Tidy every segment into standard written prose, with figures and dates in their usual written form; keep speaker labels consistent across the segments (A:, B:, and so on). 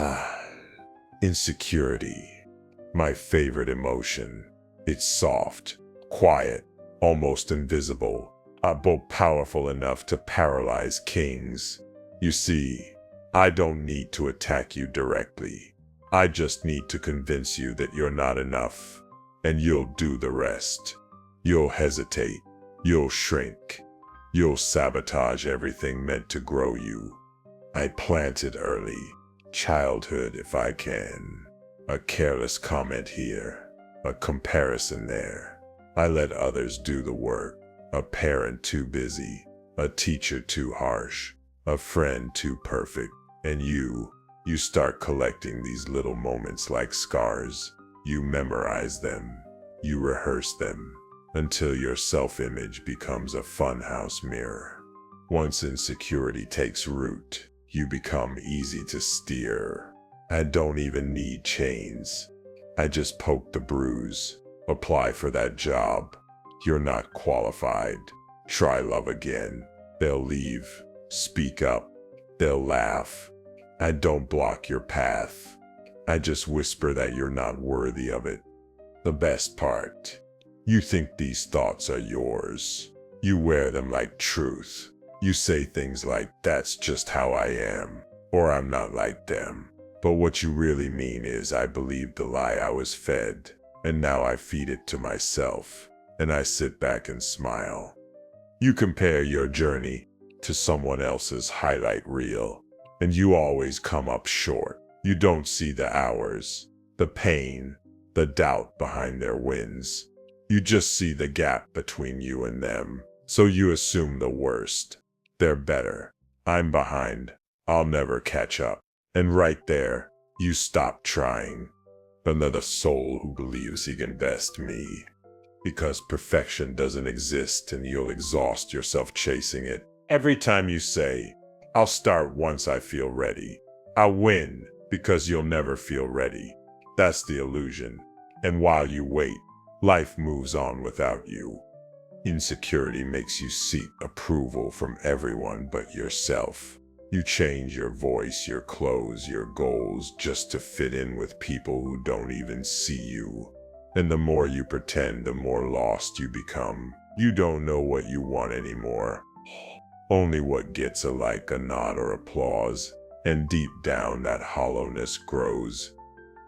A: Ah, insecurity. My favorite emotion. It's soft, quiet, almost invisible, but powerful enough to paralyze kings. You see, I don't need to attack you directly. I just need to convince you that you're not enough, and you'll do the rest. You'll hesitate, you'll shrink, you'll sabotage everything meant to grow you. I plant it early, childhood if I can. A careless comment here, a comparison there. I let others do the work. A parent too busy, a teacher too harsh, a friend too perfect. And you start collecting these little moments like scars. You memorize them, you rehearse them, until your self-image becomes a funhouse mirror. Once insecurity takes root, you become easy to steer. I don't even need chains. I just poke the bruise, apply for that job. You're not qualified. Try love again. They'll leave. Speak up. They'll laugh. I don't block your path. I just whisper that you're not worthy of it. The best part, you think these thoughts are yours. You wear them like truth. You say things like, that's just how I am, or I'm not like them. But what you really mean is I believed the lie I was fed, and now I feed it to myself, and I sit back and smile. You compare your journey to someone else's highlight reel, and you always come up short. You don't see the hours, the pain, the doubt behind their wins. You just see the gap between you and them, so you assume the worst. They're better. I'm behind. I'll never catch up. And right there, you stop trying. Another soul who believes he can best me. Because perfection doesn't exist and you'll exhaust yourself chasing it. Every time you say, I'll start once I feel ready. I'll win because you'll never feel ready. That's the illusion. And while you wait, life moves on without you. Insecurity makes you seek approval from everyone but yourself. You change your voice, your clothes, your goals just to fit in with people who don't even see you. And the more you pretend, the more lost you become. You don't know what you want anymore. Only what gets a like, a nod, or applause. And deep down, that hollowness grows.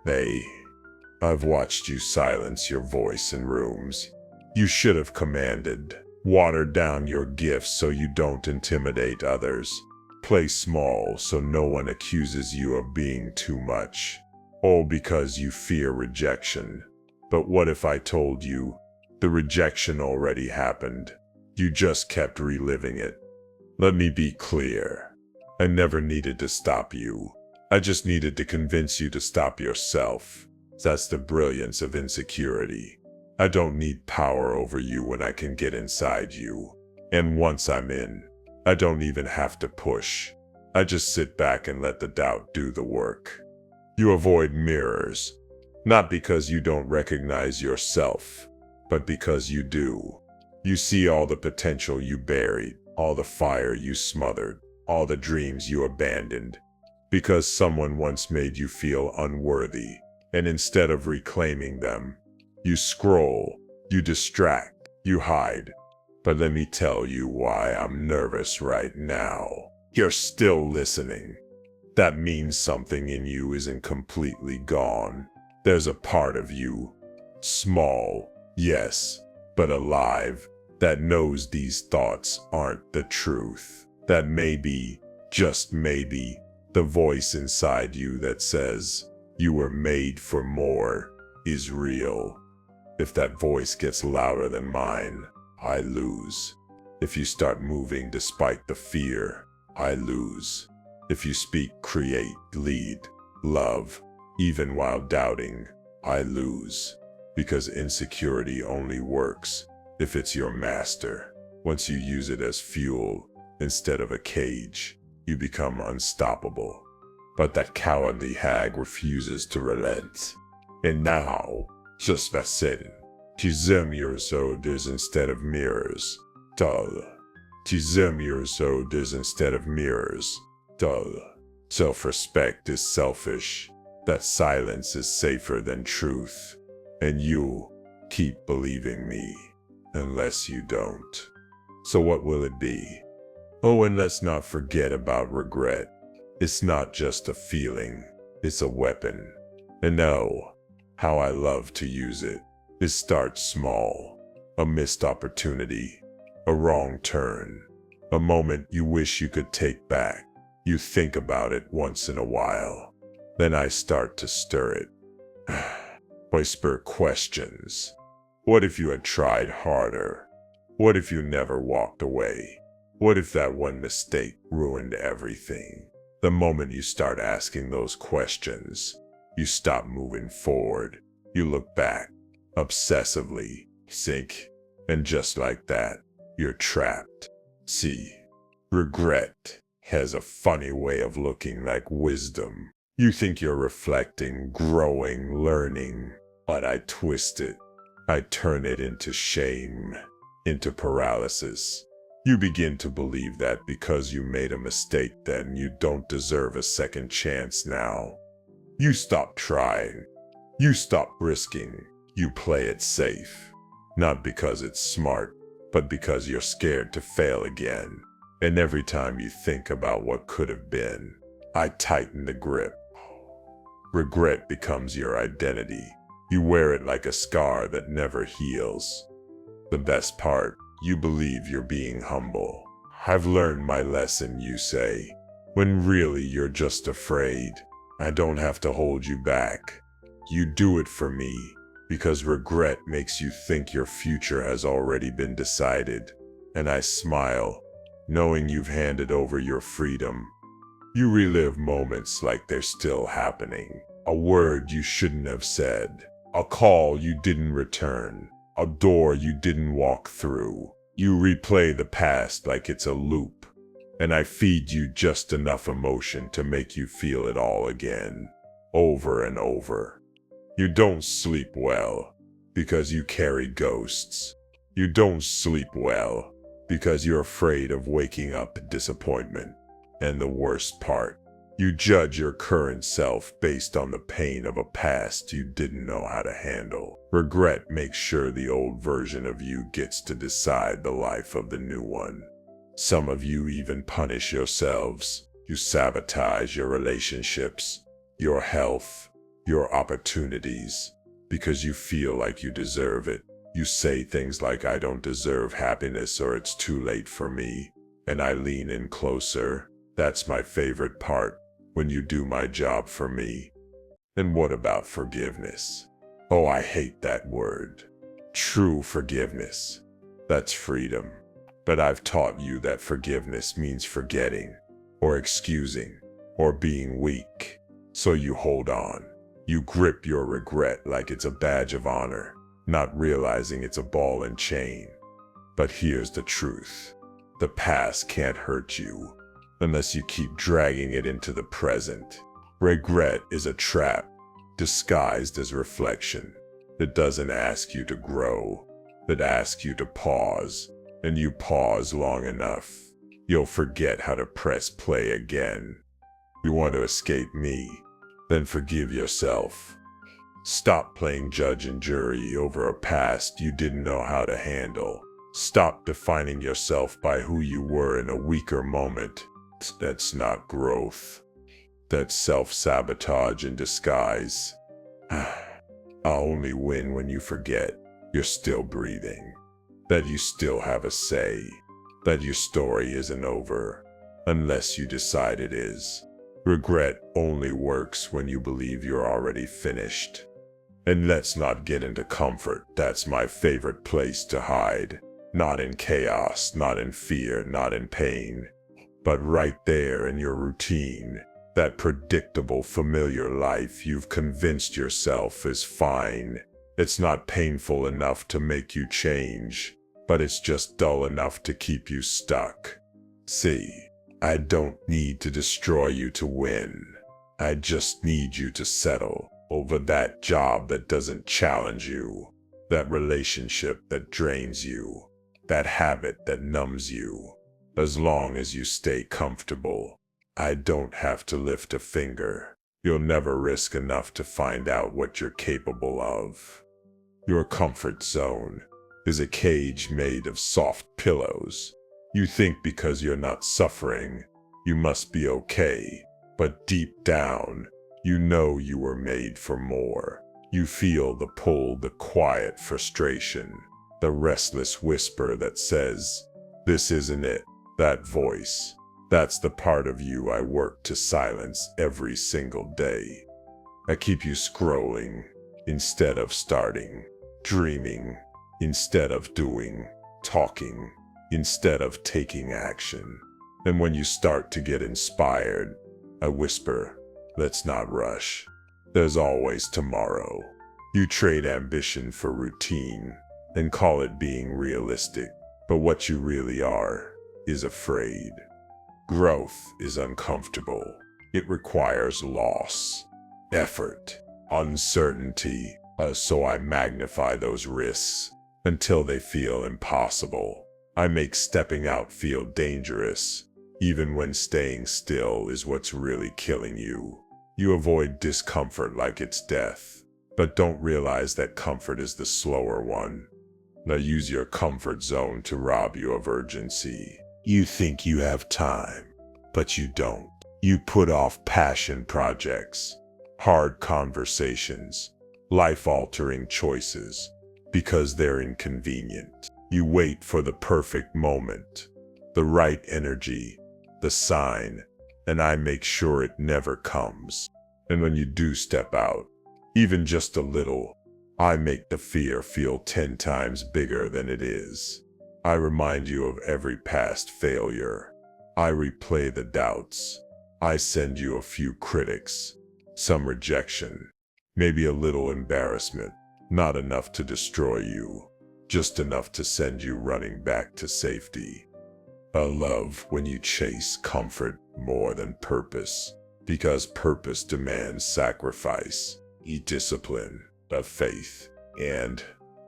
A: I've watched you silence your voice in rooms. You should have commanded. Watered down your gifts so you don't intimidate others. Play small so no one accuses you of being too much. All because you fear rejection. But what if I told you the rejection already happened? You just kept reliving it. Let me be clear. I never needed to stop you. I just needed to convince you to stop yourself. That's the brilliance of insecurity. I don't need power over you when I can get inside you. And once I'm in, I don't even have to push. I just sit back and let the doubt do the work. You avoid mirrors, not because you don't recognize yourself, but because you do. You see all the potential you buried, all the fire you smothered, all the dreams you abandoned, because someone once made you feel unworthy, and instead of reclaiming them, you scroll, you distract, you hide. But let me tell you why I'm nervous right now. You're still listening. That means something in you isn't completely gone. There's a part of you, small, yes, but alive, that knows these thoughts aren't the truth. That maybe, just maybe, the voice inside you that says, you were made for more, is real. If that voice gets louder than mine, I lose. If you start moving despite the fear, I lose. If you speak, create, lead, love, even while doubting, I lose. Because insecurity only works if it's your master. Once you use it as fuel instead of a cage, you become unstoppable. But that cowardly hag refuses to relent. And now, just that said, Tizem your shoulders instead of mirrors. Dull. Tizem your shoulders instead of mirrors. Dull. Self-respect is selfish. That silence is safer than truth. And you keep believing me, unless you don't. So what will it be? Oh, and let's not forget about regret. It's not just a feeling, it's a weapon. And oh, how I love to use it. It starts small. A missed opportunity, a wrong turn, a moment you wish you could take back. You think about it once in a while. Then I start to stir it. Whisper questions. What if you had tried harder? What if you never walked away? What if that one mistake ruined everything? The moment you start asking those questions, you stop moving forward. You look back, obsessively, sink, and just like that, you're trapped. See, regret has a funny way of looking like wisdom. You think you're reflecting, growing, learning, but I twist it. I turn it into shame, into paralysis. You begin to believe that because you made a mistake, then you don't deserve a second chance now. You stop trying. You stop risking. You play it safe. Not because it's smart, but because you're scared to fail again. And every time you think about what could have been, I tighten the grip. Regret becomes your identity. You wear it like a scar that never heals. The best part, you believe you're being humble. I've learned my lesson, you say, when really you're just afraid. I don't have to hold you back. You do it for me, because regret makes you think your future has already been decided. And I smile, knowing you've handed over your freedom. You relive moments like they're still happening. A word you shouldn't have said. A call you didn't return. A door you didn't walk through. You replay the past like it's a loop. And I feed you just enough emotion to make you feel it all again. Over and over. You don't sleep well because you carry ghosts. You don't sleep well because you're afraid of waking up in disappointment. And the worst part, you judge your current self based on the pain of a past you didn't know how to handle. Regret makes sure the old version of you gets to decide the life of the new one. Some of you even punish yourselves. You sabotage your relationships, your health, your opportunities, because you feel like you deserve it. You say things like, I don't deserve happiness, or it's too late for me. And I lean in closer. That's my favorite part, when you do my job for me. And what about forgiveness? Oh, I hate that word. True forgiveness. That's freedom. But I've taught you that forgiveness means forgetting, or excusing, or being weak. So you hold on. You grip your regret like it's a badge of honor, not realizing it's a ball and chain. But here's the truth. The past can't hurt you unless you keep dragging it into the present. Regret is a trap, disguised as reflection. It doesn't ask you to grow. It asks you to pause. And you pause long enough, you'll forget how to press play again. You want to escape me? Then forgive yourself. Stop playing judge and jury over a past you didn't know how to handle. Stop defining yourself by who you were in a weaker moment. That's not growth. That's self-sabotage in disguise. I'll only win when you forget you're still breathing. That you still have a say. That your story isn't over, unless you decide it is. Regret only works when you believe you're already finished. And let's not get into comfort. That's my favorite place to hide. Not in chaos, not in fear, not in pain, but right there in your routine. That predictable, familiar life you've convinced yourself is fine. It's not painful enough to make you change, but it's just dull enough to keep you stuck. See, I don't need to destroy you to win. I just need you to settle over that job that doesn't challenge you, that relationship that drains you, that habit that numbs you. As long as you stay comfortable, I don't have to lift a finger. You'll never risk enough to find out what you're capable of. Your comfort zone is a cage made of soft pillows. You think because you're not suffering, you must be okay. But deep down, you know you were made for more. You feel the pull, the quiet frustration, the restless whisper that says, "This isn't it." That voice, that's the part of you I work to silence every single day. I keep you scrolling instead of starting, dreaming instead of doing, talking instead of taking action. And when you start to get inspired, I whisper, "Let's not rush. There's always tomorrow." You trade ambition for routine and call it being realistic, but what you really are is afraid. Growth is uncomfortable. It requires loss, effort, uncertainty, so I magnify those risks until they feel impossible. I make stepping out feel dangerous, even when staying still is what's really killing you. You avoid discomfort like it's death, but don't realize that comfort is the slower one. Now use your comfort zone to rob you of urgency. You think you have time, but you don't. You put off passion projects, hard conversations, life-altering choices, because they're inconvenient. You wait for the perfect moment, the right energy, the sign, and I make sure it never comes. And when you do step out, even just a little, I make the fear feel 10 times bigger than it is. I remind you of every past failure. I replay the doubts. I send you a few critics, some rejection, maybe a little embarrassment, not enough to destroy you, just enough to send you running back to safety. I love when you chase comfort more than purpose, because purpose demands sacrifice, discipline, faith, and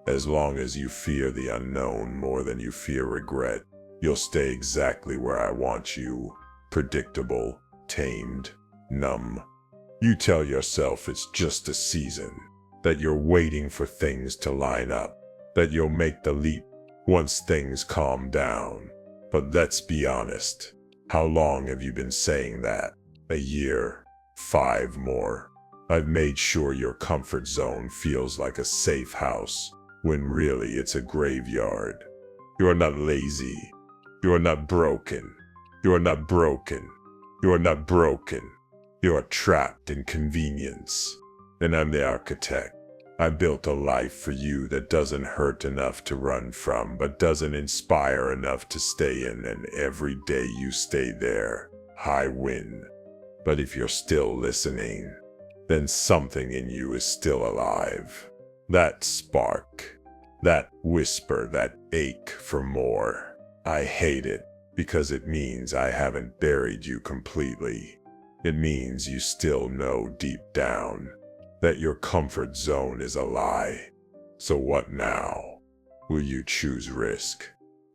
A: as long as you fear the unknown more than you fear regret, you'll stay exactly where I want you, predictable, tamed, numb. You tell yourself it's just a season, that you're waiting for things to line up, that you'll make the leap once things calm down. But let's be honest, how long have you been saying that? A year? 5 more? I've made sure your comfort zone feels like a safe house, when really it's a graveyard. You're not lazy. You're not broken. You're not broken. You're not broken. You're trapped in convenience. And I'm the architect. I built a life for you that doesn't hurt enough to run from, but doesn't inspire enough to stay in, and every day you stay there, I win. But if you're still listening, then something in you is still alive. That spark, that whisper, that ache for more. I hate it because it means I haven't buried you completely. It means you still know deep down that your comfort zone is a lie. So what now? Will you choose risk?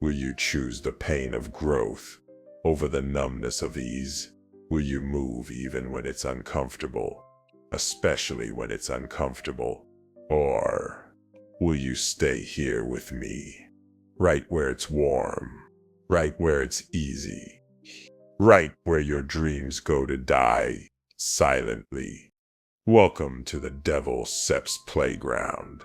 A: Will you choose the pain of growth over the numbness of ease? Will you move even when it's uncomfortable, especially when it's uncomfortable? Or will you stay here with me, right where it's warm, right where it's easy, right where your dreams go to die silently? Welcome to the Devil Seps Playground.